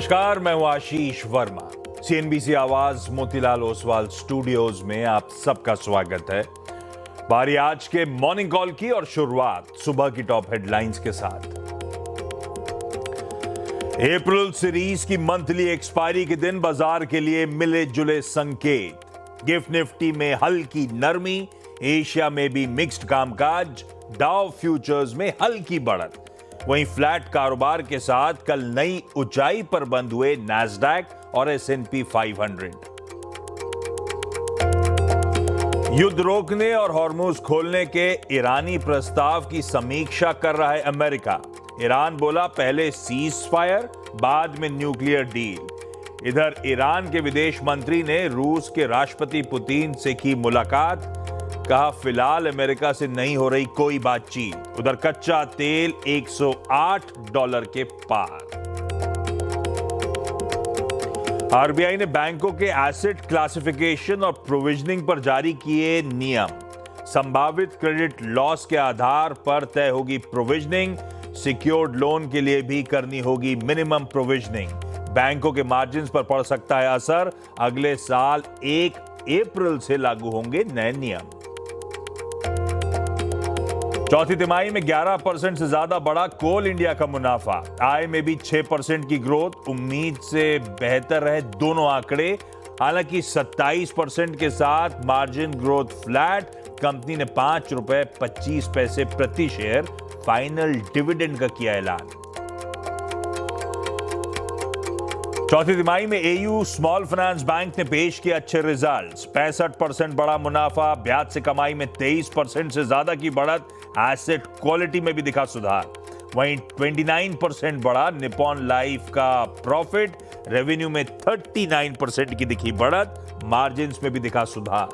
नमस्कार, मैं हूं आशीष वर्मा। सीएनबीसी आवाज मोतीलाल ओसवाल स्टूडियोज में आप सबका स्वागत है। बारी आज के मॉर्निंग कॉल की और शुरुआत सुबह की टॉप हेडलाइंस के साथ। अप्रैल सीरीज की मंथली एक्सपायरी के दिन बाजार के लिए मिले जुले संकेत। गिफ्ट निफ्टी में हल्की नरमी, एशिया में भी मिक्स्ड कामकाज, डाउ फ्यूचर्स में हल्की बढ़त। वहीं फ्लैट कारोबार के साथ कल नई ऊंचाई पर बंद हुए नैस्डैक और S&P 500। युद्ध रोकने और हॉर्मुज खोलने के ईरानी प्रस्ताव की समीक्षा कर रहा है अमेरिका। ईरान बोला पहले सीज फायर, बाद में न्यूक्लियर डील। इधर ईरान के विदेश मंत्री ने रूस के राष्ट्रपति पुतिन से की मुलाकात। कहा फिलहाल अमेरिका से नहीं हो रही कोई बातचीत। उधर कच्चा तेल $108 के पार। आरबीआई ने बैंकों के एसेट क्लासिफिकेशन और प्रोविजनिंग पर जारी किए नियम। संभावित क्रेडिट लॉस के आधार पर तय होगी प्रोविजनिंग। सिक्योर्ड लोन के लिए भी करनी होगी मिनिमम प्रोविजनिंग। बैंकों के मार्जिन पर पड़ सकता है असर। अगले साल 1 अप्रैल से लागू होंगे नए नियम। चौथी तिमाही में 11% से ज्यादा बढ़ा कोल इंडिया का मुनाफा। आय में भी 6% की ग्रोथ। उम्मीद से बेहतर रहे दोनों आंकड़े। हालांकि 27% के साथ मार्जिन ग्रोथ फ्लैट। कंपनी ने ₹5.25 प्रति शेयर फाइनल डिविडेंड का किया ऐलान। चौथी तिमाही में एयू स्मॉल फाइनेंस बैंक ने पेश किए अच्छे रिजल्ट्स। 65% बड़ा मुनाफा, ब्याज से कमाई में 23% से ज्यादा की बढ़त। एसेट क्वालिटी में भी दिखा सुधार। वहीं 29% बढ़ा निप्पॉन लाइफ का प्रॉफिट। रेवेन्यू में 39% की दिखी बढ़त। मार्जिन्स में भी दिखा सुधार।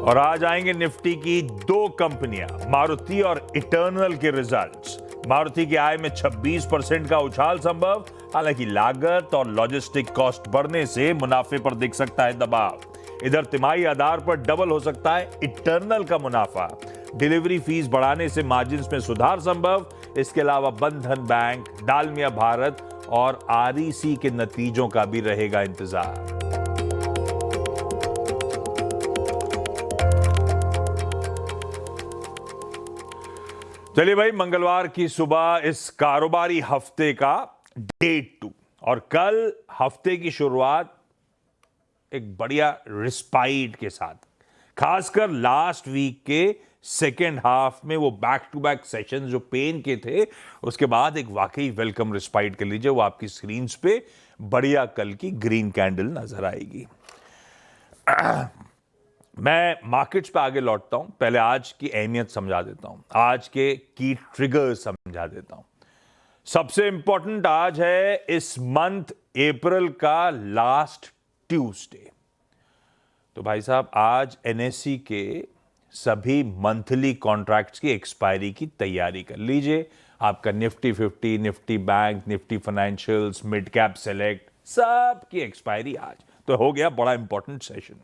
और आज आएंगे निफ्टी की दो कंपनियां, मारुति और इटर्नल के रिजल्ट्स। मारुति की आय में 26% का उछाल संभव। हालांकि लागत और लॉजिस्टिक कॉस्ट बढ़ने से मुनाफे पर दिख सकता है दबाव। इधर तिमाही आधार पर डबल हो सकता है इटर्नल का मुनाफा। डिलीवरी फीस बढ़ाने से मार्जिन्स में सुधार संभव। इसके अलावा बंधन बैंक, डालमिया भारत और आरईसी के नतीजों का भी रहेगा इंतजार। चलिए भाई, मंगलवार की सुबह इस कारोबारी हफ्ते का डे 2 और कल हफ्ते की शुरुआत एक बढ़िया रिस्पाइट के साथ, खासकर लास्ट वीक के सेकेंड हाफ में वो बैक टू बैक सेशन जो पेन के थे, उसके बाद एक वाकई वेलकम रिस्पाइट कर लीजिए। वो आपकी स्क्रीन्स पे बढ़िया कल की ग्रीन कैंडल नजर आएगी। मैं मार्केट्स पे आगे लौटता हूं, पहले आज की अहमियत समझा देता हूं, आज के की ट्रिगर्स समझा देता हूं। सबसे इंपॉर्टेंट आज है इस मंथ अप्रैल का लास्ट ट्यूसडे। तो भाई साहब, आज एनएससी के सभी मंथली कॉन्ट्रैक्ट्स की एक्सपायरी की तैयारी कर लीजिए। आपका Nifty 50, Nifty bank, Nifty financials, mid cap select, सब की एक्सपायरी आज। तो हो गया बड़ा इंपॉर्टेंट सेशन।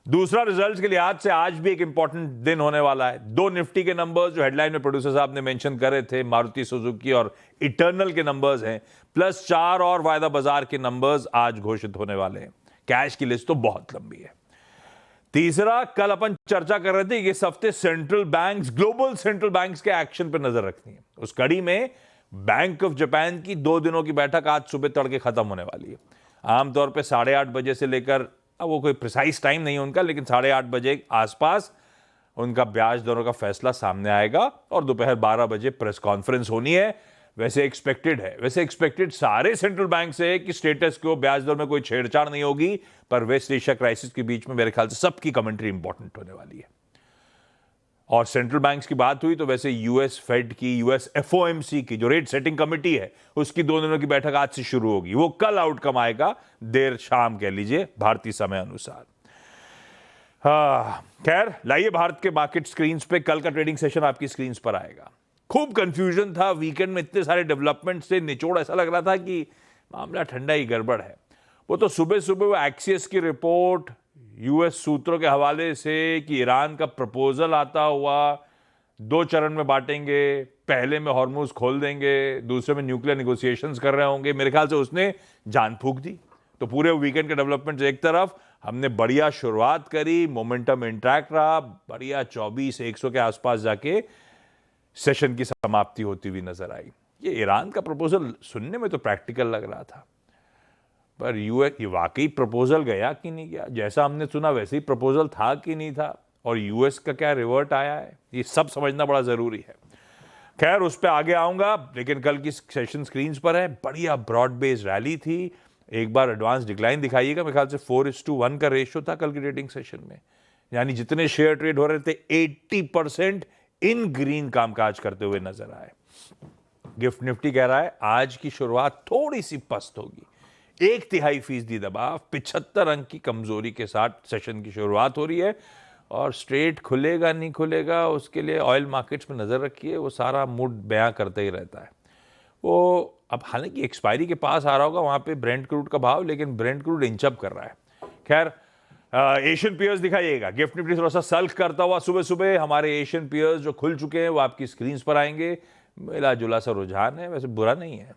दूसरा, रिजल्ट्स के लिहाज से आज भी एक इंपॉर्टेंट दिन होने वाला है। दो निफ्टी के नंबर्स जो हेडलाइन में प्रोड्यूसर साहब ने मेंशन करे थे, मारुति सुजुकी और इटर्नल के नंबर्स हैं, प्लस 4 और वायदा बाजार के नंबर्स आज घोषित होने वाले हैं। कैश की लिस्ट तो बहुत लंबी है। तीसरा, कल अपन चर्चा कर रहे थे कि इस हफ्ते central banks, global central banks के एक्शन पर नजर रखनी है। उस कड़ी में बैंक ऑफ जापान की 2 दिनों की बैठक आज सुबह तड़के खत्म होने वाली है। आमतौर पर 8:30 बजे से लेकर, अब वो कोई प्रिसाइज टाइम नहीं है उनका, लेकिन 8:30 बजे आसपास उनका ब्याज दरों का फैसला सामने आएगा और दोपहर 12 बजे प्रेस कॉन्फ्रेंस होनी है। वैसे एक्सपेक्टेड सारे सेंट्रल बैंक से है कि स्टेटस को ब्याज दर में कोई छेड़छाड़ नहीं होगी, पर वेस्ट एशिया क्राइसिस के बीच में मेरे ख्याल से सबकी कमेंट्री इंपॉर्टेंट होने वाली है। और सेंट्रल बैंक्स की बात हुई तो वैसे यूएस फेड की, यूएस एफओएमसी की जो रेट सेटिंग कमेटी है, उसकी 2 दिनों की बैठक आज से शुरू होगी। वो कल आउटकम आएगा, देर शाम कह लीजिए भारतीय समय अनुसार। खैर, लाइए भारत के मार्केट स्क्रीन्स पे कल का ट्रेडिंग सेशन आपकी स्क्रीन्स पर आएगा। खूब कंफ्यूजन था वीकेंड में, इतने सारे डेवलपमेंट से निचोड़ ऐसा लग रहा था कि मामला ठंडा ही गड़बड़ है। वो तो सुबह सुबह वो एक्सियस की रिपोर्ट, यूएस सूत्रों के हवाले से कि ईरान का प्रपोजल आता हुआ, 2 चरण में बांटेंगे, पहले में हॉर्मोज खोल देंगे, दूसरे में न्यूक्लियर निगोशिएशंस कर रहे होंगे। मेरे ख्याल से उसने जान फूंक दी। तो पूरे वीकेंड के डेवलपमेंट एक तरफ, हमने बढ़िया शुरुआत करी, मोमेंटम इंटैक्ट रहा, बढ़िया 24-100 के आसपास जाके सेशन की समाप्ति होती हुई नजर आई। ये ईरान का प्रपोजल सुनने में तो प्रैक्टिकल लग रहा था, पर यूएस वाकई प्रपोजल गया कि नहीं गया, जैसा हमने सुना वैसे ही प्रपोजल था कि नहीं था, और यूएस का क्या रिवर्ट आया है, ये सब समझना बड़ा जरूरी है। खैर उस पर आगे आऊंगा, लेकिन कल की सेशन स्क्रीन्स पर है, बढ़िया ब्रॉड बेस रैली थी। एक बार एडवांस डिक्लाइन दिखाइएगा, मेरे ख्याल से 4:1 का रेशियो था कल की ट्रेडिंग सेशन में, यानी जितने शेयर ट्रेड हो रहे थे 80% इन ग्रीन कामकाज करते हुए नजर आए। गिफ्ट निफ्टी कह रहा है आज की शुरुआत थोड़ी सी पस्त होगी, 1/3% दबाव, 75 अंक की कमजोरी के साथ सेशन की शुरुआत हो रही है। और स्ट्रेट खुलेगा नहीं खुलेगा उसके लिए ऑयल मार्केट्स में नजर रखिए, वो सारा मूड बयां करते ही रहता है। वो अब हालांकि एक्सपायरी के पास आ रहा होगा वहां पे ब्रेंट क्रूड का भाव, लेकिन ब्रेंट क्रूड इंचअप कर रहा है। खैर एशियन पियर्स दिखाइएगा, गिफ्ट निफ्टी थोड़ा सा सल्क करता हुआ सुबह सुबह। हमारे एशियन पियर्स जो खुल चुके हैं वो आपकी स्क्रीन पर आएंगे। मिला जुला सा रुझान है, वैसे बुरा नहीं है।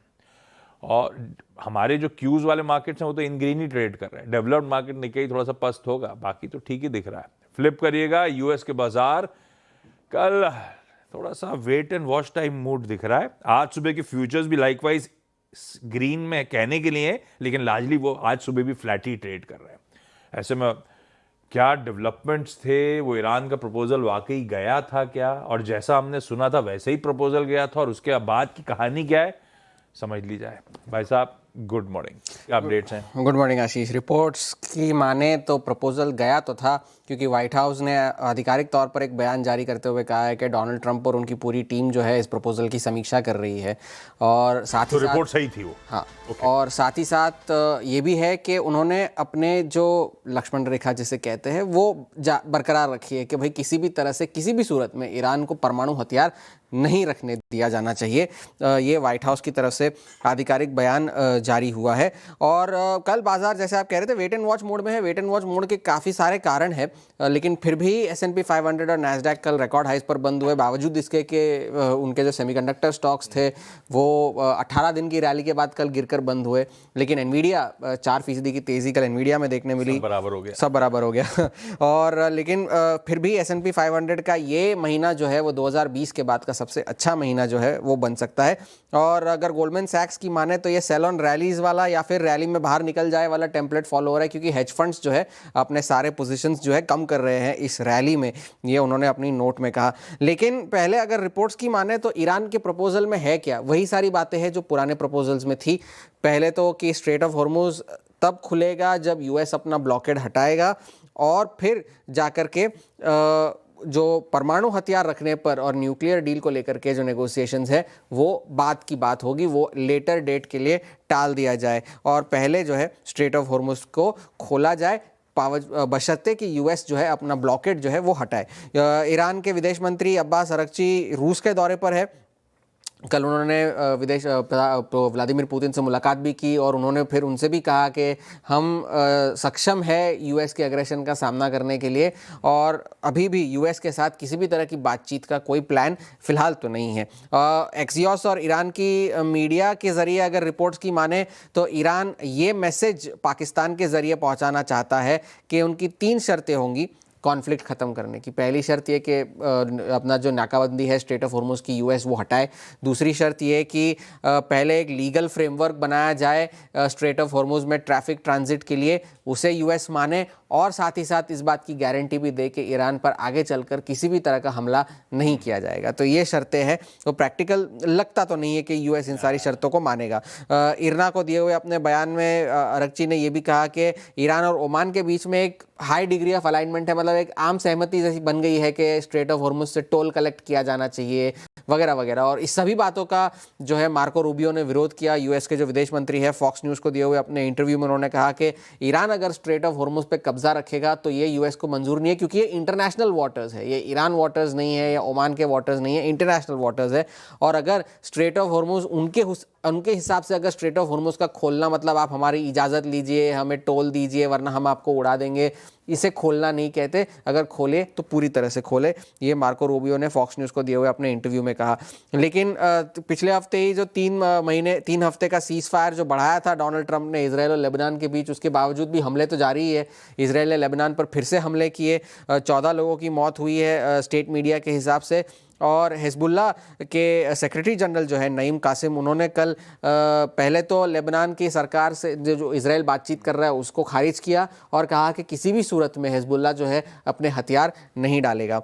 और हमारे जो क्यूज वाले मार्केट्स हैं वो तो इन ग्रीन ही ट्रेड कर रहे हैं। डेवलप्ड मार्केट निकई थोड़ा सा पस्त होगा, बाकी तो ठीक ही दिख रहा है। फ्लिप करिएगा, यूएस के बाजार कल थोड़ा सा wait and watch time mood दिख रहा है। आज सुबह के फ्यूचर्स भी लाइकवाइज ग्रीन में कहने के लिए, लेकिन लार्जली वो आज सुबह भी फ्लैट ही ट्रेड कर रहे हैं। ऐसे में क्या डेवलपमेंट्स थे, वो ईरान का प्रपोजल वाकई गया था क्या, और जैसा हमने सुना था वैसे ही प्रपोजल गया था, और उसके बाद की कहानी क्या है समझ ली जाए। भाई साहब गुड मॉर्निंग, क्या अपडेट्स हैं? गुड मॉर्निंग आशीष। रिपोर्ट्स की माने तो प्रपोजल गया तो था, क्योंकि व्हाइट हाउस ने आधिकारिक तौर पर एक बयान जारी करते हुए कहा है कि डोनाल्ड ट्रंप और उनकी पूरी टीम जो है इस प्रपोजल की समीक्षा कर रही है। और साथ ही साथ रिपोर्ट सही थी वो, हाँ और साथ ही साथ ये भी है कि उन्होंने अपने जो लक्ष्मण रेखा जिसे कहते हैं वो बरकरार रखी है कि भाई किसी भी तरह से किसी भी सूरत में ईरान को परमाणु हथियार नहीं रखने दिया जाना चाहिए। ये व्हाइट हाउस की तरफ से आधिकारिक बयान जारी हुआ है। और कल बाजार जैसे आप कह रहे थे वेट एंड वॉच मोड में है। वेट एंड वॉच मोड के काफ़ी सारे कारण हैं, लेकिन फिर भी S&P 500 और नैस्डैक कल रिकॉर्ड हाइस पर बंद हुए, बावजूद इसके कि उनके जो सेमीकंडक्टर स्टॉक्स थे वो 18 दिन की रैली के बाद कल गिरकर बंद हुए। लेकिन एनवीडिया 4% की तेज़ी कल एनवीडिया में देखने मिली, सब बराबर हो गया और लेकिन फिर भी S&P 500 का ये महीना जो है वो 2020 के बाद का सबसे अच्छा महीना जो है वो बन सकता है। और अगर गोल्डमैन सैक्स की माने तो ये सेल ऑन रैलीज वाला या फिर रैली में बाहर निकल जाए वाला टेम्पलेट फॉलो हो रहा है, क्योंकि हेज फंड्स जो है अपने सारे पोजीशंस जो है कम कर रहे हैं इस रैली में, ये उन्होंने अपनी नोट में कहा। लेकिन पहले अगर रिपोर्ट्स की माने तो ईरान के प्रपोजल में है क्या, वही सारी बातें हैं जो पुराने प्रपोजल्स में थी। पहले तो कि स्ट्रेट ऑफ हॉर्मुज तब खुलेगा जब यूएस अपना ब्लॉकेड हटाएगा, और फिर जाकर के जो परमाणु हथियार रखने पर और न्यूक्लियर डील को लेकर के जो नेगोशिएशंस है वो बाद की बात होगी, वो लेटर डेट के लिए टाल दिया जाए, और पहले जो है स्ट्रेट ऑफ हॉर्मुज को खोला जाए, बशर्ते कि यूएस जो है अपना ब्लॉकेड जो है वो हटाए। ईरान के विदेश मंत्री अब्बास अरगची रूस के दौरे पर है। कल उन्होंने विदेश व्लादिमीर पुतिन से मुलाकात भी की, और उन्होंने फिर उनसे भी कहा कि हम सक्षम है यूएस के एग्रेशन का सामना करने के लिए, और अभी भी यूएस के साथ किसी भी तरह की बातचीत का कोई प्लान फिलहाल तो नहीं है। एक्सियोस और ईरान की मीडिया के ज़रिए अगर रिपोर्ट्स की माने तो ईरान ये मैसेज पाकिस्तान के ज़रिए पहुँचाना चाहता है कि उनकी 3 शर्तें होंगी कॉन्फ्लिक्ट ख़त्म करने की। पहली शर्त ये कि अपना जो नाकाबंदी है स्ट्रेट ऑफ हॉर्मुज की यूएस वो हटाए। दूसरी शर्त ये कि पहले एक लीगल फ्रेमवर्क बनाया जाए स्ट्रेट ऑफ हॉर्मुज में ट्रैफिक ट्रांजिट के लिए, उसे यूएस माने, और साथ ही साथ इस बात की गारंटी भी दे कि ईरान पर आगे चलकर किसी भी तरह का हमला नहीं किया जाएगा। तो ये शर्तें हैं, तो प्रैक्टिकल लगता तो नहीं है कि यूएस इन सारी शर्तों को मानेगा। इरना को दिए हुए अपने बयान में अरगची ने यह भी कहा कि ईरान और ओमान के बीच में एक हाई डिग्री ऑफ अलाइनमेंट है, मतलब एक आम सहमति जैसी बन गई है कि स्ट्रेट ऑफ हॉर्मुज से टोल कलेक्ट किया जाना चाहिए वगैरह वगैरह। और इस सभी बातों का जो है मार्को रूबियो ने विरोध किया। यूएस के जो विदेश मंत्री है फॉक्स न्यूज़ को दिए हुए अपने इंटरव्यू में उन्होंने कहा कि ईरान अगर स्ट्रेट ऑफ हॉर्मुज पे कब्जा कब्जा रखेगा तो ये यूएस को मंजूर नहीं है, क्योंकि ये इंटरनेशनल वाटर्स है, ये ईरान वाटर्स नहीं है या ओमान के वाटर्स नहीं है, इंटरनेशनल वाटर्स है। और अगर स्ट्रेट ऑफ हॉर्मुज उनके हिसाब से अगर स्ट्रेट ऑफ हॉर्मुज का खोलना मतलब आप हमारी इजाज़त लीजिए, हमें टोल दीजिए वरना हम आपको उड़ा देंगे, इसे खोलना नहीं कहते। अगर खोले तो पूरी तरह से खोले, ये मार्को रूबियो ने फॉक्स न्यूज़ को दिए हुए अपने इंटरव्यू में कहा। लेकिन पिछले हफ्ते ही जो 3 हफ्ते का सीज फायर जो बढ़ाया था डोनाल्ड ट्रंप ने इजराइल और लेबनान के बीच, उसके बावजूद भी हमले तो जारी ही है। इजराइल ने लेबनान पर फिर से हमले किए, 14 लोगों की मौत हुई है स्टेट मीडिया के हिसाब से। और हिजबुल्लाह के सेक्रेटरी जनरल जो है नईम कासिम, उन्होंने कल पहले तो लेबनान की सरकार से जो इजराइल बातचीत कर रहा है उसको खारिज किया और कहा कि किसी भी सूरत में हिजबुल्लाह जो है अपने हथियार नहीं डालेगा।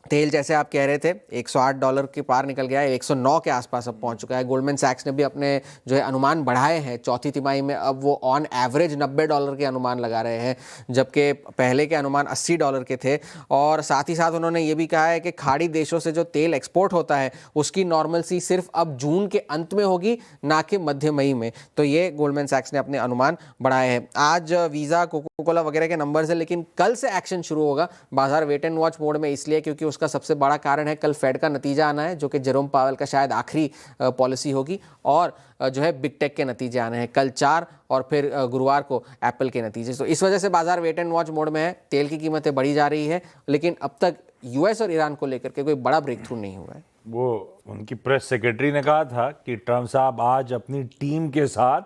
तेल जैसे आप कह रहे थे $108 के पार निकल गया है, 109 के आसपास अब पहुंच चुका है। गोल्डमैन सैक्स ने भी अपने जो है अनुमान बढ़ाए हैं चौथी तिमाही में, अब वो ऑन एवरेज $90 के अनुमान लगा रहे हैं, जबकि पहले के अनुमान $80 के थे। और साथ ही साथ उन्होंने ये भी कहा है कि खाड़ी देशों से जो तेल एक्सपोर्ट होता है उसकी नॉर्मलसी सिर्फ अब जून के अंत में होगी, ना कि मध्य मई में। तो ये गोल्डमैन सैक्स ने अपने अनुमान बढ़ाए हैं। आज वीज़ा, कोको कोला वगैरह के नंबर्स है, लेकिन कल से एक्शन शुरू होगा। बाजार वेट एंड वॉच मोड में इसलिए क्योंकि उसका सबसे बड़ा कारण है कल फेड का नतीजा आना है, जो कि जेरोम पावेल का शायद आखिरी पॉलिसी होगी, और जो है बिग टेक के नतीजे आने हैं कल 4 और फिर गुरुवार को एप्पल के नतीजे। तो इस वजह से बाजार वेट एंड वॉच मोड में है। तेल की कीमतें बढ़ी जा रही है, लेकिन अब तक यूएस और ईरान को लेकर के कोई बड़ा ब्रेक थ्रू नहीं हुआ है। वो उनकी प्रेस सेक्रेटरी ने कहा था कि ट्रंप साहब आज अपनी टीम के साथ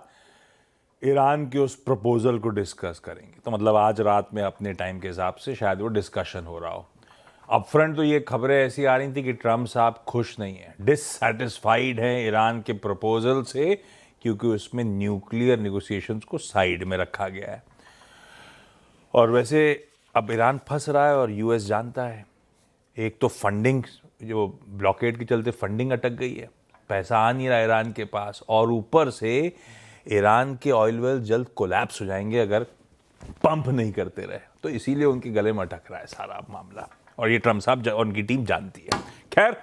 ईरान के उस प्रपोजल को डिस्कस करेंगे। तो मतलब आज रात में अपने टाइम के हिसाब से शायद वो डिस्कशन हो रहा हो। अपफ्रंट तो ये खबरें ऐसी आ रही थी कि ट्रंप साहब खुश नहीं है, डिससैटिस्फाइड हैं ईरान के प्रपोजल से, क्योंकि उसमें न्यूक्लियर नेगोशिएशंस को साइड में रखा गया है। और वैसे अब ईरान फंस रहा है और यूएस जानता है। एक तो फंडिंग, जो ब्लॉकेड के चलते फंडिंग अटक गई है, पैसा आ नहीं रहा ईरान के पास, और ऊपर से ईरान के ऑयल वेल जल्द कोलैप्स हो जाएंगे अगर पंप नहीं करते रहे। तो इसीलिए उनके गले में अटक रहा है सारा मामला, और ये ट्रंप साहब और उनकी टीम जानती है। खैर,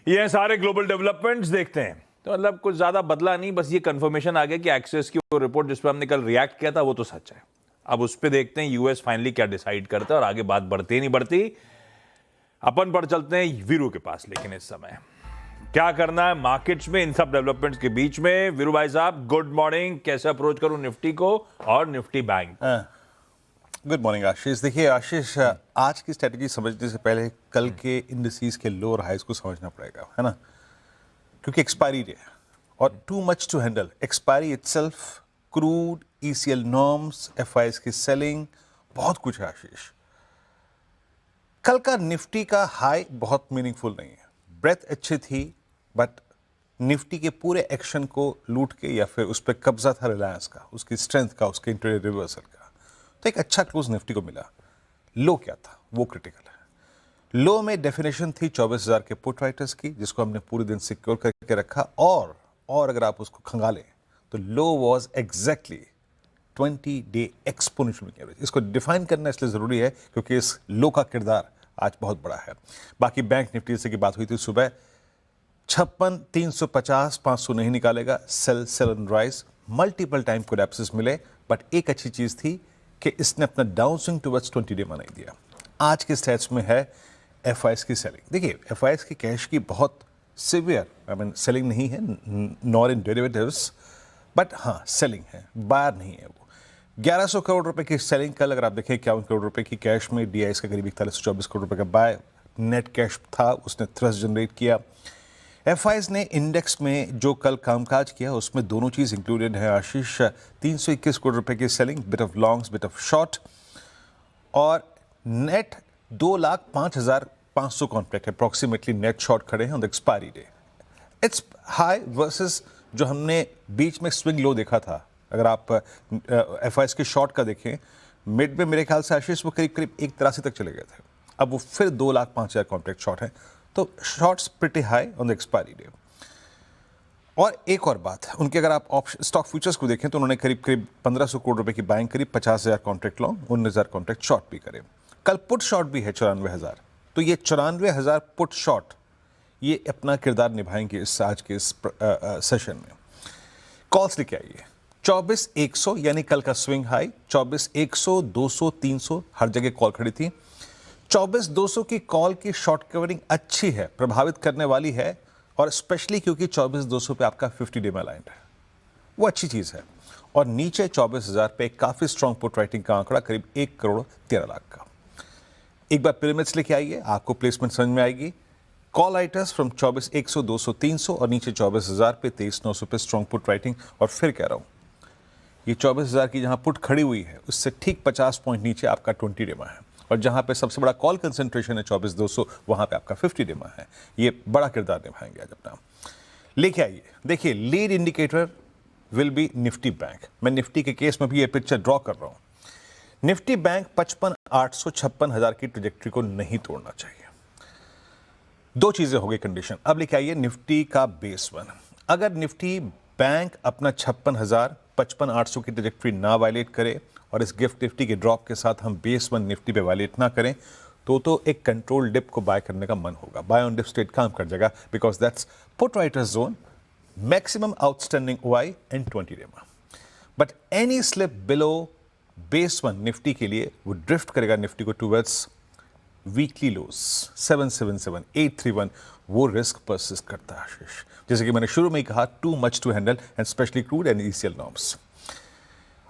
ये सारे ग्लोबल डेवलपमेंट्स देखते हैं तो मतलब कुछ ज्यादा बदला नहीं, बस ये कंफर्मेशन आ गया कि एक्सेस की वो रिपोर्ट जिस पर हमने कल रिएक्ट किया था वो तो सच है। अब उस पर देखते हैं यूएस फाइनली क्या डिसाइड करता है और आगे बात बढ़ती नहीं बढ़ती। अपन बढ़ चलते हैं वीरू के पास। लेकिन इस समय क्या करना है मार्केट्स में इन सब डेवलपमेंट्स के बीच में? वीरू भाई साहब, गुड मॉर्निंग। कैसे अप्रोच करूं निफ्टी को और निफ्टी बैंक? गुड मॉर्निंग आशीष। देखिए आशीष, आज की स्ट्रेटजी समझने से पहले कल के इंडिसेस के लो और हाइज को समझना पड़ेगा, है ना, क्योंकि एक्सपायरी डे और too much to handle. Expiry itself, crude, ECL norms, FIIs की सेलिंग, बहुत कुछ है आशीष। कल का निफ्टी का हाई बहुत मीनिंगफुल नहीं है, ब्रेथ अच्छी थी, बट निफ्टी के पूरे एक्शन को लूट के या फिर उस पर कब्जा था रिलायंस का, उसकी स्ट्रेंथ का, उसके इंट्राडे रिवर्सल का, तो एक अच्छा क्लोज निफ्टी को मिला। लो क्या था वो क्रिटिकल है। लो में डेफिनेशन थी 24,000 के पुट राइटर्स की, जिसको हमने पूरे दिन सिक्योर करके रखा, और अगर आप उसको खंगालें तो low was exactly 20 day exponential average. इसको डिफाइन करना इसलिए ज़रूरी है क्योंकि इस लो का किरदार आज बहुत बड़ा है। बाकी बैंक निफ्टी से की बात हुई थी सुबह, 56, 350, 500 नहीं निकालेगा, sell and rise, multiple time collapses मिले, बट एक अच्छी चीज़ थी कि इसने अपना डाउन स्विंग टुवर्ड्स 20 डे नहीं दिया। आज के स्टेट्स में है एफआईएस की सेलिंग। देखिए एफआईएस की कैश की बहुत सिवियर सेलिंग नहीं है, नॉर इन डेरिवेटिव्स, बट हाँ सेलिंग है, बायर नहीं है। वो 1100 करोड़ रुपए की सेलिंग कल, अगर आप देखें 51 करोड़ रुपए की कैश में, डीआईएस का करीब 4124 करोड़ रुपए का बाय, नेट कैश था, उसने थ्रस्ट जनरेट किया। एफआईएस ने इंडेक्स में जो कल कामकाज किया उसमें दोनों चीज़ इंक्लूडेड है आशीष, 321 करोड़ रुपए की selling, bit of longs, bit of short, और net 2,05,500 contract approximately net short खड़े हैं on the expiry day. It's high versus जो हमने बीच में स्विंग लो देखा था। अगर आप एफआईएस के शॉर्ट का देखें, मिड में मेरे ख्याल से आशीष वो करीब 183 तक चले गए थे, अब वो फिर 2,05,000 कॉन्ट्रैक्ट शॉर्ट है, तो shorts pretty high on the expiry day. और एक और बात, उनके अगर आप ऑप्शन स्टॉक फ्यूचर्स को देखें तो उन्होंने करीब 1,500 करोड़ रुपए की बाइंग करी, 50,000 कॉन्ट्रैक्ट लॉन्ग, 19,000 कॉन्ट्रैक्ट शॉर्ट भी करे। कल पुट शॉर्ट भी है 94,000, तो ये 94,000 पुट शॉर्ट ये अपना किरदार निभाएंगे इस आज के इस सेशन में। कॉल्स लेके आइए, 24,100 यानी कल का स्विंग हाई, 24,100, 200, 300 हर जगह कॉल खड़ी थी। 24,200 की कॉल की शॉर्ट कवरिंग अच्छी है, प्रभावित करने वाली है, और स्पेशली क्योंकि 24,200 पे आपका 50 डे में अलाइंड है, वो अच्छी चीज है। और नीचे 24,000 पे काफी स्ट्रॉन्ग पुट राइटिंग का आंकड़ा करीब 1,13,00,000 का। एक बार पिरामिड्स लेके आइए, आपको प्लेसमेंट समझ में आएगी। कॉल राइटर्स फ्रॉम 24,100, 200, 300 और नीचे 24,000 पे 23,900 पे स्ट्रॉन्ग पुट राइटिंग। और फिर कह रहा हूं, ये 24,000 की जहां पुट खड़ी हुई है उससे ठीक 50 पॉइंट नीचे आपका 20 डे में है, और जहां पे सबसे बड़ा कॉल कंसेंट्रेशन है 24,200, वहां पे आपका 50 डे में है। ये बड़ा किरदार निभाएंगे आज अपना। लेके आइए, देखिए lead indicator will be Nifty bank. मैं निफ्टी के केस में भी ये पिक्चर ड्रॉ कर रहा हूं। निफ्टी बैंक 55,800, 56,000 की ट्रेजेक्टरी को नहीं तोड़ना चाहिए। दो चीजें हो गई कंडीशन। अब लेके आइए निफ्टी का बेस वन। अगर निफ्टी बैंक अपना 56,000, 55,800 की ट्रेजेक्टरी ना वायलेट करे और इस गिफ्ट निफ्टी के ड्रॉप के साथ हम बेस वन निफ्टी पे वायलेट ना करें, तो एक कंट्रोल डिप को बाय करने का मन होगा। बाय ऑन डिप स्ट्रेट काम कर जाएगा, because that's put writers zone, maximum outstanding OI and 20 day में। But any slip below base one Nifty के लिए वो ड्रिफ्ट करेगा निफ्टी को टूवर्ड्स वीकली लोस 777, 831। वो रिस्क परसिस्ट करता है आशीष, जैसे कि मैंने शुरू में ही कहा, too much to handle and specially crude and ECL norms.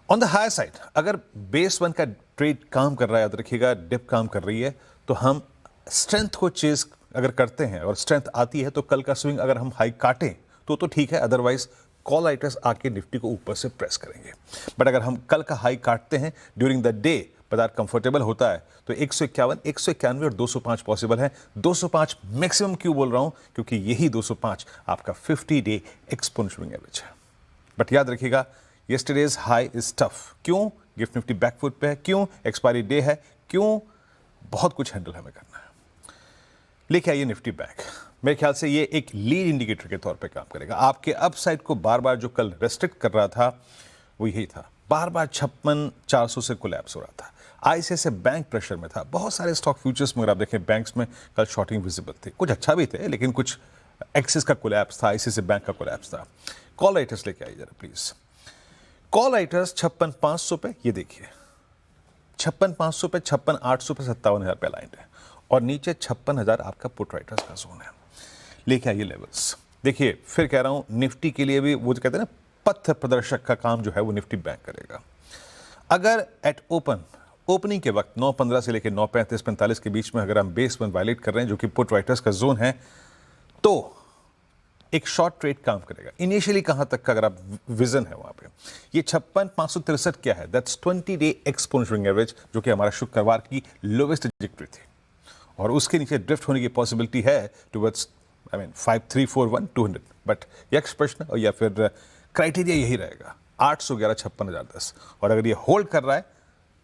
On the higher side अगर बेस वन का ट्रेड काम कर रहा है, याद रखिएगा डिप काम कर रही है, तो हम स्ट्रेंथ को चेज अगर करते हैं और स्ट्रेंथ आती है तो कल का स्विंग अगर हम हाई काटें तो ठीक है, अदरवाइज कॉल राइटर्स आके निफ्टी को ऊपर से प्रेस करेंगे। बट अगर हम कल का हाई काटते हैं ड्यूरिंग द डे, बाजार कंफर्टेबल होता है, तो 151, 191 और 205 पॉसिबल है। 205 मैक्सिमम क्यों बोल रहा हूं, क्योंकि यही 205 आपका 50 डे एक्सपोनेंशियल एवरेज है। बट याद रखिएगा, यस्टरडेज हाई इज टफ। क्यों? गिफ्ट निफ्टी बैकफुट पे है, क्यों एक्सपायरी डे है, क्यों बहुत कुछ हैंडल हमें करना है। लेके आइए निफ्टी बैंक। मेरे ख्याल से ये एक लीड इंडिकेटर के तौर पे काम करेगा। आपके अपसाइड को बार बार जो कल रेस्ट्रिक्ट कर रहा था वो यही था, बार बार 56,400 से कोलैप्स हो रहा था। आईसीआईसीआई बैंक प्रेशर में था। बहुत सारे स्टॉक फ्यूचर्स में अगर आप देखें बैंक्स में कल शॉर्टिंग विजिबल थी, कुछ अच्छा भी थे, लेकिन कुछ एक्सिस का कोलैप्स था, आईसीआईसीआई बैंक का कोलैप्स था। कॉल राइटर्स लेके आइए जरा प्लीज। कॉल राइटर्स 56,500 पे, ये देखिए 56,500 पे, 56,800 पे, 57,000 पे अलाइंड है, और नीचे 56,000 आपका पुट राइटर्स का जोन है। लेके आइए लेवल्स। देखिए फिर कह रहा हूं, निफ्टी के लिए भी वो जो कहते हैं ना, पथ प्रदर्शक का काम जो है वो निफ्टी बैंक करेगा। अगर एट ओपनिंग के वक्त 9:15 से लेकर 9:35-45 के बीच में अगर हम बेस वन वायलेट कर रहे हैं, जो कि पुट राइटर्स का जोन है, तो एक शॉर्ट ट्रेड काम करेगा। इनिशियली कहां तक का अगर आप विजन है वहां पे, ये 56,563 क्या है, दैट्स 20 डे एक्सपोनेंशियल एवरेज, जो कि हमारा शुक्रवार की लोवेस्ट ट्रैजेक्टरी थी, और उसके नीचे ड्रिफ्ट होने की पॉसिबिलिटी है टुवर्ड्स 5341 200। बट यक्ष प्रश्न और या फिर क्राइटेरिया यही रहेगा 811, 56,010, और अगर ये होल्ड कर रहा है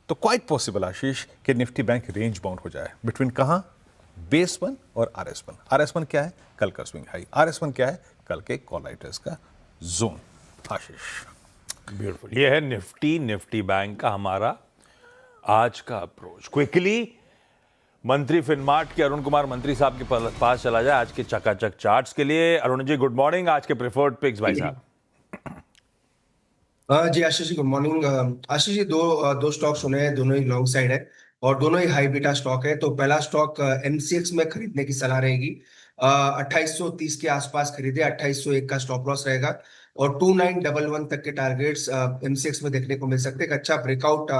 तो क्वाइट पॉसिबल आशीष कि निफ्टी बैंक रेंज बाउंड हो जाए बिटवीन कहां, बेस वन और RS1। RS1 क्या है? कल का स्विंग हाई। RS1 क्या है? कल के कॉल राइटर्स का जोन। आशीष, ब्यूटीफुल। ये है निफ्टी बैंक का हमारा आज का अप्रोच। क्विकली मंत्री फिनमार्ट के अरुण कुमार मंत्री साहब के पास चला जाए आज के चकाचक चार्ट्स के लिए। Arun ji good morning. आज के प्रेफर्ड पिक्स भाई साहब। जी आशीष जी गुड मॉर्निंग। आशीष जी दो स्टॉक सुने हैं, दोनों ही लॉन्ग साइड है और दोनों ही हाई बीटा स्टॉक है। तो पहला स्टॉक MCX में खरीदने की सलाह रहेगी। 2830 के आसपास खरीदे, 2801 का स्टॉप लॉस रहेगा और 2911 तक के टारगेट्स MCX में देखने को मिल सकते हैं। एक अच्छा ब्रेकआउट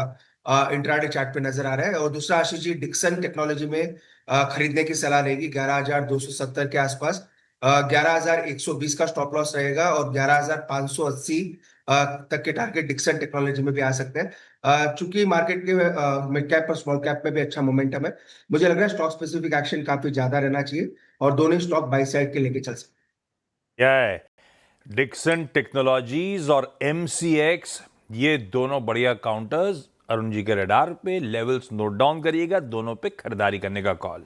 इंट्राडे चार्ट पे नजर आ रहा है। और दूसरा आशीष जी डिक्सन टेक्नोलॉजी में खरीदने की सलाह रहेगी 11,270 के आसपास। 11,120 का स्टॉप लॉस रहेगा और 11,580 तक के टारगेट डिक्सन टेक्नोलॉजी में भी आ सकते हैं। चूंकि मार्केट के मिड कैप और स्मॉल कैप में भी अच्छा मोमेंटम है, मुझे लग रहा है स्टॉक स्पेसिफिक एक्शन काफी ज्यादा रहना चाहिए और दोनों स्टॉक बाई साइड के लेके चल सकते। डिक्सन टेक्नोलॉजीज और MCX, ये दोनों बढ़िया काउंटर्स अरुण जी के रडार पे। लेवल्स नोट डाउन करिएगा, दोनों पे खरीदारी करने का कॉल।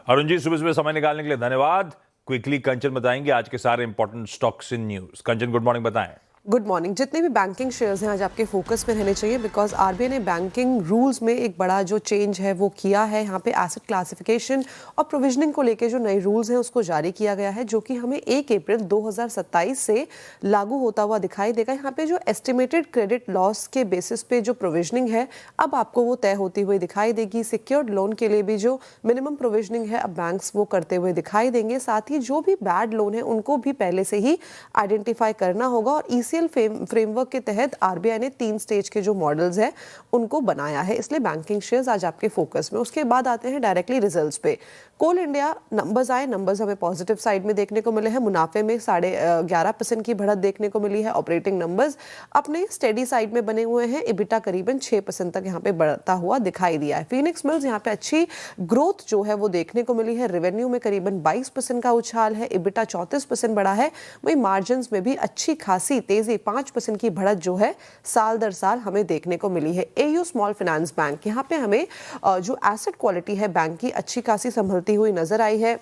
अरुण जी सुबह सुबह समय निकालने के लिए धन्यवाद। क्विकली कंचन बताएंगे आज के सारे important stocks in news. Kanchan good morning, बताएं। Good morning. जितने भी बैंकिंग शेयर्स हैं आज आपके फोकस में रहने चाहिए, बिकॉज आरबीआई ने बैंकिंग रूल्स में एक बड़ा जो चेंज है वो किया है। यहाँ पे एसेट क्लासिफिकेशन और प्रोविजनिंग को लेके जो नए रूल्स हैं उसको जारी किया गया है, जो कि हमें 1 अप्रैल 2027 से लागू होता हुआ दिखाई देगा। यहाँ पे जो एस्टिमेटेड क्रेडिट लॉस के बेसिस पे जो प्रोविजनिंग है अब आपको वो तय होती हुई दिखाई देगी। सिक्योर्ड लोन के लिए भी जो मिनिमम प्रोविजनिंग है अब बैंक्स वो करते हुए दिखाई देंगे। साथ ही जो भी बैड लोन है उनको भी पहले से ही आइडेंटिफाई करना होगा। और ईसीएल फ्रेमवर्क के तहत आरबीआई ने 3 स्टेज के जो मॉडल्स हैं उनको बनाया है, इसलिए बैंकिंग शेयर्स आज आपके फोकस में। उसके बाद आते हैं डायरेक्टली रिजल्ट्स पे। कोल इंडिया नंबर्स आए, नंबर्स हमें पॉजिटिव साइड में देखने को मिले हैं। मुनाफे में 11.5% की बढ़त देखने को मिली है। ऑपरेटिंग नंबर्स अपने स्टेडी साइड में बने हुए हैं। इबिटा करीबन 6% तक यहाँ पे बढ़ता हुआ दिखाई दिया है। फीनिक्स मिल्स यहाँ पे अच्छी ग्रोथ जो है वो देखने को मिली है। रेवेन्यू में करीबन 22% का उछाल है। इबिटा 34% बढ़ा है। वही मार्जिन में भी अच्छी खासी तेजी 5% की बढ़त जो है साल दर साल हमें देखने को मिली है। एयू स्मॉल फाइनेंस बैंक, यहाँ पे हमें जो एसेट क्वालिटी है बैंक की अच्छी खासी संभलती हुई नजर आई है।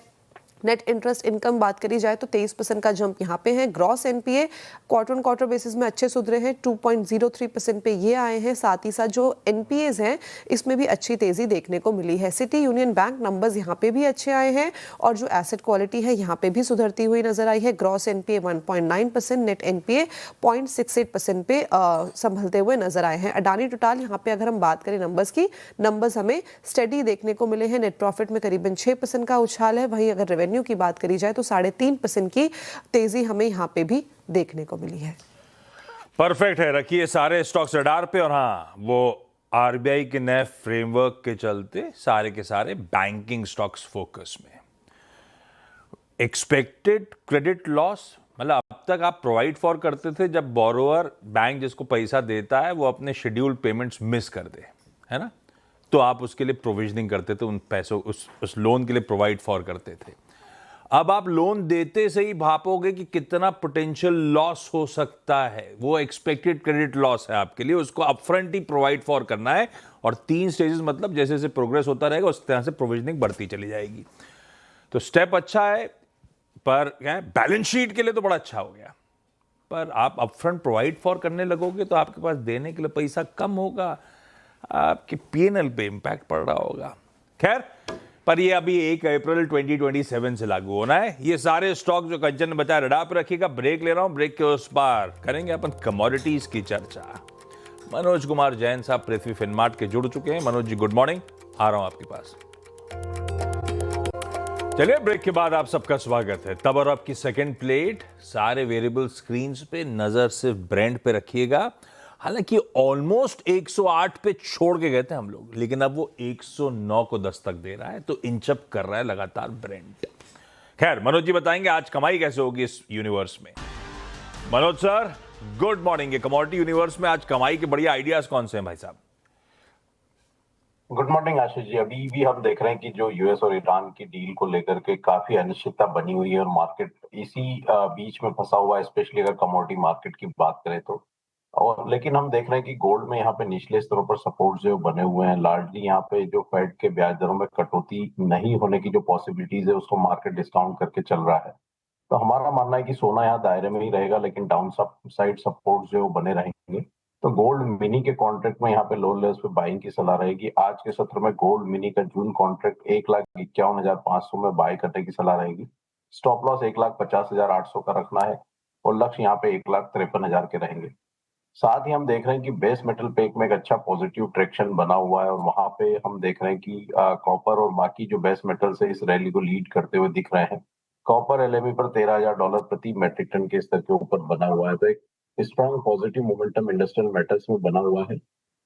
नेट इंटरेस्ट इनकम बात करी जाए तो 23% का जंप यहाँ पे है। Gross NPA quarter on quarter basis में अच्छे सुधरे हैं, 2.03% पे ये आए हैं। साथ ही साथ जो एनपीएज हैं इसमें भी अच्छी तेजी देखने को मिली है। सिटी यूनियन बैंक नंबर्स यहाँ पे भी अच्छे आए हैं और जो एसेट क्वालिटी है यहाँ पे भी सुधरती हुई नजर आई है। ग्रॉस एनपीए 1.9%, नेट एनपीए 0.68% पे संभलते हुए नजर आए हैं। अडानी टोटल यहाँ पे अगर हम बात करें नंबर्स की, नंबर्स हमें स्टडी देखने को मिले हैं। नेट प्रॉफिट में करीबन 6% का उछाल है। वहीं अगर रेवेन्यू की बात करी जाए तो 3.5% की तेजी हमें यहां पे भी देखने को मिली है। परफेक्ट है, रखिए सारे स्टॉक्स रडार पे। और हाँ, वो आरबीआई के नए फ्रेमवर्क के चलते सारे के सारे बैंकिंग स्टॉक्स फोकस में। एक्सपेक्टेड क्रेडिट लॉस मतलब अब तक आप प्रोवाइड फॉर करते थे जब बोरोअर बैंक जिसको पैसा देता है वो अपने शेड्यूल्ड पेमेंट्स मिस कर दे, है ना, तो आप उसके लिए प्रोविजनिंग करते थे, उन पैसों उस लोन के लिए प्रोवाइड फॉर करते थे। अब आप लोन देते से ही भापोगे कि कितना पोटेंशियल लॉस हो सकता है, वो एक्सपेक्टेड क्रेडिट लॉस है आपके लिए, उसको अपफ्रंट ही प्रोवाइड फॉर करना है। और 3 स्टेजेस मतलब जैसे जैसे प्रोग्रेस होता रहेगा उस तरह से प्रोविजनिंग बढ़ती चली जाएगी। तो स्टेप अच्छा है, पर क्या है, बैलेंस शीट के लिए तो बड़ा अच्छा हो गया, पर आप अपफ्रंट प्रोवाइड फॉर करने लगोगे तो आपके पास देने के लिए पैसा कम होगा, आपके पीएनएल पे इंपैक्ट पड़ रहा होगा। खैर, पर ये अभी 1 अप्रैल 2027 से लागू होना है। ये सारे स्टॉक जो कंचन ने बताया रडार पर रखिएगा। ब्रेक ले रहा हूं, ब्रेक के उस पार करेंगे अपन कमोडिटीज की चर्चा। मनोज कुमार जैन साहब पृथ्वी फिनमार्ट के जुड़ चुके हैं। मनोज जी गुड मॉर्निंग, आ रहा हूं आपके पास। चलिए, ब्रेक के बाद आप सबका स्वागत है। तब और आपकी सेकंड प्लेट, सारे वेरिएबल स्क्रीन पे नजर सिर्फ ब्रेंट पे रखिएगा। हालांकि ऑलमोस्ट 108 पे छोड़ के गए थे हम लोग, लेकिन अब वो 109 को दस्तक दे रहा है, तो इंचअप कर रहा है लगातार ब्रेंट। खैर, मनोज जी बताएंगे आज कमाई कैसे होगी इस यूनिवर्स में। Manoj sir good morning. ये कमोडिटी यूनिवर्स में आज कमाई के बढ़िया आइडियाज कौन से हैं भाई साहब? Good morning Ashish ji. अभी भी हम देख रहे हैं कि जो यूएस और ईरान की डील को लेकर के काफी अनिश्चितता बनी हुई है और मार्केट इसी बीच में फंसा हुआ है, स्पेशली अगर कमोडिटी मार्केट की बात करें तो। और लेकिन हम देख रहे हैं कि गोल्ड में यहाँ पे निचले स्तरों पर सपोर्ट जो बने हुए हैं, लार्जली यहाँ पे जो फेड के ब्याज दरों में कटौती नहीं होने की जो पॉसिबिलिटीज है उसको मार्केट डिस्काउंट करके चल रहा है। तो हमारा मानना है कि सोना यहाँ दायरे में ही रहेगा, लेकिन डाउन साइड सपोर्ट जो बने रहेंगे। तो गोल्ड मिनी के कॉन्ट्रैक्ट में यहाँ पे लो लेवल्स पे बाइंग की सलाह रहेगी। आज के सत्र में गोल्ड मिनी का जून कॉन्ट्रैक्ट 1,51,500 में बाय करने की सलाह रहेगी। स्टॉप लॉस 1,50,800 का रखना है और लक्ष्य यहाँ पे 1,53,000 के रहेंगे। साथ ही हम देख रहे हैं कि बेस मेटल पेक में एक अच्छा पॉजिटिव ट्रैक्शन बना हुआ है और वहां पे हम देख रहे हैं कि कॉपर और बाकी जो बेस मेटल्स है इस रैली को लीड करते हुए दिख रहे हैं। कॉपर एलएमई पर $13,000 प्रति मेट्रिक टन के स्तर के ऊपर बना हुआ है, तो एक strong positive momentum industrial metals में बना हुआ है।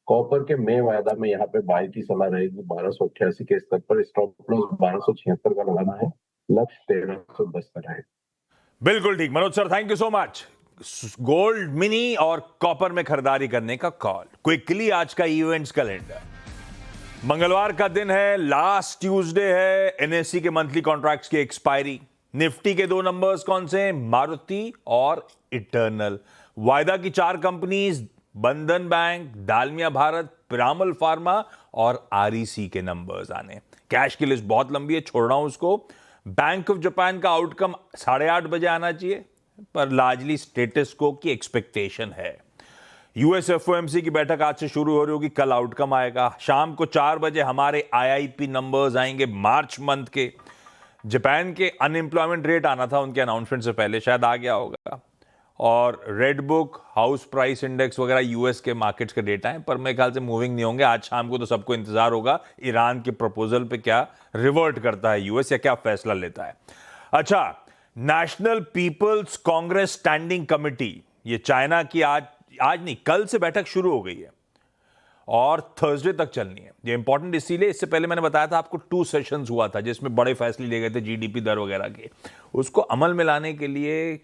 कॉपर के मई वायदा में यहाँ पे बाय की सलाह रहेगी 1288 के स्तर पर। स्टॉप लॉस 1276 का लगाना है, लक्ष्य 1310 का है। बिल्कुल ठीक Manoj sir, thank you so much. Gold mini और कॉपर में खरीदारी करने का कॉल। क्विकली आज का इवेंट्स कैलेंडर। मंगलवार का दिन है, लास्ट ट्यूसडे है, एनएससी के मंथली कॉन्ट्रैक्ट्स की एक्सपायरी। निफ्टी के 2 नंबर्स कौन से हैं? मारुति और इटर्नल। वायदा की 4 कंपनीज, बंधन बैंक, दालमिया भारत, पिरामल फार्मा और आरईसी के नंबर्स आने। कैश की लिस्ट बहुत लंबी है, छोड़ रहा हूं उसको। बैंक ऑफ जापान का आउटकम 8:30 बजे आना चाहिए। पर लार्जली स्टेटस को की एक्सपेक्टेशन है। यूएस एफओएमसी की बैठक आज से शुरू हो रही होगी, कल आउटकम आएगा। शाम को 4 बजे हमारे आईआईपी नंबर्स आएंगे मार्च मंथ के। जापान के अनएम्प्लॉयमेंट रेट आना था उनके अनाउंसमेंट से पहले, शायद आ गया होगा। और red book, house price index वगैरह यूएस के मार्केट्स के डेटा हैं, पर मेरे ख्याल से मूविंग नहीं होंगे। आज शाम को तो सबको इंतजार होगा ईरान के प्रपोजल पे क्या रिवर्ट करता है यूएस या क्या फैसला लेता है। अच्छा, National People's Congress Standing Committee, ये चाइना की आज नहीं कल से बैठक शुरू हो गई है और थर्सडे तक चलनी है। ये इंपॉर्टेंट इसीलिए, इससे पहले मैंने बताया था आपको 2 सेशंस हुआ था जिसमें बड़े फैसले लिए गए थे जीडीपी दर वगैरह के। उसको अमल में लाने के लिए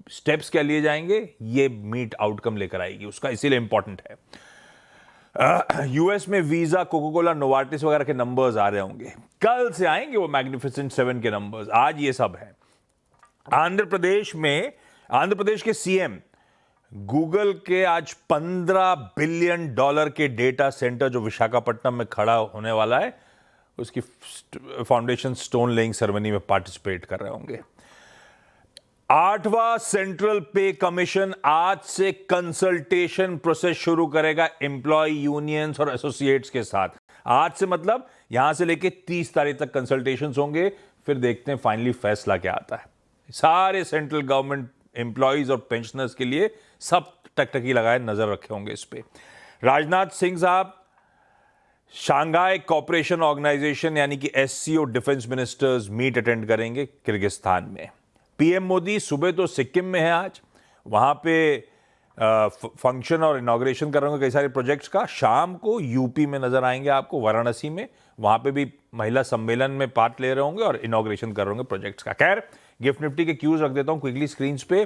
स्टेप्स क्या लिए जाएंगे, ये मीट आउटकम लेकर आएगी उसका, इसीलिए इंपॉर्टेंट है। यूएस में वीजा, कोका कोला, नोवार्टिस वगैरह के नंबर्स आ रहे होंगे, कल से आएंगे वो मैग्निफिसेंट 7 के नंबर्स। आज ये सब है। आंध्र प्रदेश के सीएम, गूगल के आज $15 बिलियन के डेटा सेंटर जो विशाखापट्टनम में खड़ा होने वाला है, उसकी फाउंडेशन स्टोन लेइंग सेरेमनी में पार्टिसिपेट कर रहे होंगे। 8वां सेंट्रल पे कमीशन आज से कंसल्टेशन प्रोसेस शुरू करेगा एम्प्लॉय यूनियंस और एसोसिएट्स के साथ। आज से मतलब यहां से लेके 30 तारीख तक कंसल्टेशंस होंगे, फिर देखते हैं फाइनली फैसला क्या आता है। सारे सेंट्रल गवर्नमेंट एम्प्लॉयज और पेंशनर्स के लिए सब टकटकी लगाए नजर रखे होंगे इस पे। राजनाथ सिंह साहब शांघाई कोऑपरेशन ऑर्गेनाइजेशन यानी कि SCO defence ministers meet attend करेंगे किर्गिस्तान में। पीएम मोदी सुबह तो सिक्किम में है, आज वहां पे फंक्शन और इनॉग्रेशन कर रहे होंगे कई सारे प्रोजेक्ट्स का। शाम को यूपी में नजर आएंगे आपको, वाराणसी में, वहां पे भी महिला सम्मेलन में पार्ट ले रहे होंगे और इनॉग्रेशन कर रहे होंगे प्रोजेक्ट्स का। खैर, गिफ्ट निफ्टी के क्यूज रख देता हूं क्विकली स्क्रीन पे।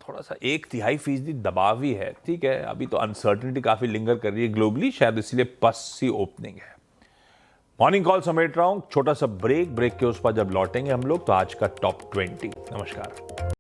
थोड़ा सा 1/3% दबाव ही है, ठीक है। अभी तो अनसर्टेनिटी काफी लिंगर कर रही है ग्लोबली, शायद इसलिए पस सी ओपनिंग है। मॉर्निंग कॉल समेट रहा हूं, छोटा सा ब्रेक के उस पर जब लौटेंगे हम लोग तो आज का टॉप 20। नमस्कार।